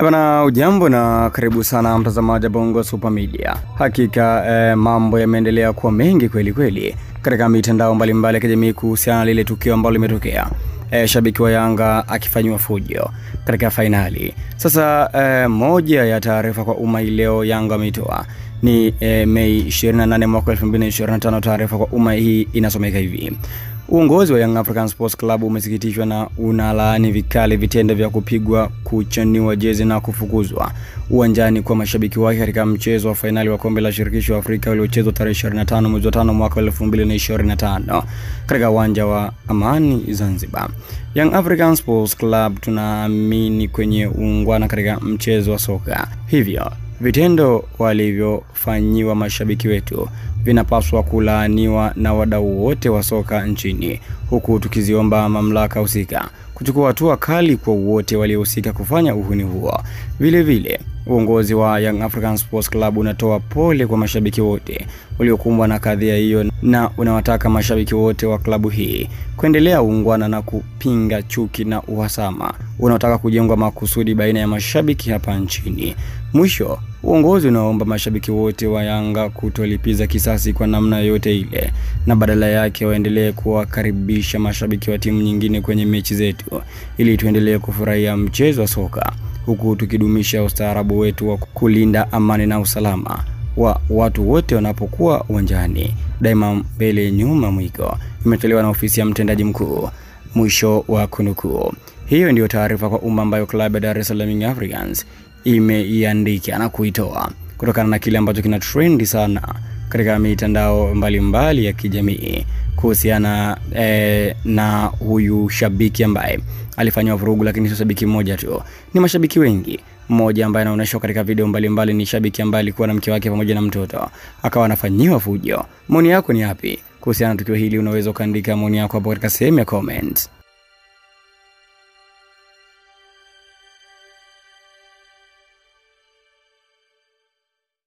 Bana, ujambo na karibu sana mtazamaji Bongo Super Media. Hakika mambo yameendelea kuwa mengi kweli kweli katika mitandao mbalimbali ya kijamii kuhusiana na lile tukio ambalo limetokea. Shabiki wa Yanga akifanywa fujo katika finali. Sasa moja ya taarifa kwa umma leo Yanga ametoa ni Mei 28 mwaka 2025. Taarifa kwa umma hii inasomeka hivi: uongozi wa Young African Sports Club umesikitishwa na unalaani vikali vitendo vya kupigwa, kuchaniwa jezi na kufukuzwa uwanjani kwa mashabiki wake katika mchezo wa finali wa kombe la shirikisho Afrika uliochezwa tarehe 25 mwezi wa 5 mwaka 2025 katika uwanja wa Amani Zanzibar. Young African Sports Club tunaamini kwenye uungwana katika mchezo wa soka. Hivyo vitendo walivyofanyiwa mashabiki wetu vinapaswa kulaaniwa na wadau wote wa soka nchini, huku tukiziomba mamlaka husika kuchukua hatua kali kwa wote waliohusika kufanya uhuni huo. Vile vile uongozi wa Young African Sports Club unatoa pole kwa mashabiki wote waliokumbwa na kadhia hiyo na unawataka mashabiki wote wa klabu hii kuendelea uungwana na kupinga chuki na uhasama unaotaka kujengwa makusudi baina ya mashabiki hapa nchini. Mwisho, uongozi unaomba mashabiki wote wa Yanga kutolipiza kisasi kwa namna yote ile, na badala yake waendelee kuwakaribisha mashabiki wa timu nyingine kwenye mechi zetu ili tuendelee kufurahia mchezo wa soka, huku tukidumisha ustaarabu wetu wa kulinda amani na usalama wa watu wote wanapokuwa uwanjani. Daima mbele nyuma mwiko. Imetolewa na ofisi ya mtendaji mkuu. Mwisho wa kunukuu. Hiyo ndio taarifa kwa umma ambayo klabu ya Dar es Salaam Young Africans imeiandika na kuitoa kutokana na kile ambacho kina trendi sana katika mitandao mbalimbali ya kijamii kuhusiana na huyu shabiki ambaye alifanywa vurugu. Lakini sio shabiki mmoja tu, ni mashabiki wengi. Mmoja ambaye anaonyeshwa katika video mbalimbali ni shabiki ambaye alikuwa na mke wake pamoja na mtoto akawa anafanyiwa fujo. Maoni yako ni yapi kuhusiana na tukio hili? Unaweza kuandika maoni yako hapo katika sehemu ya comments.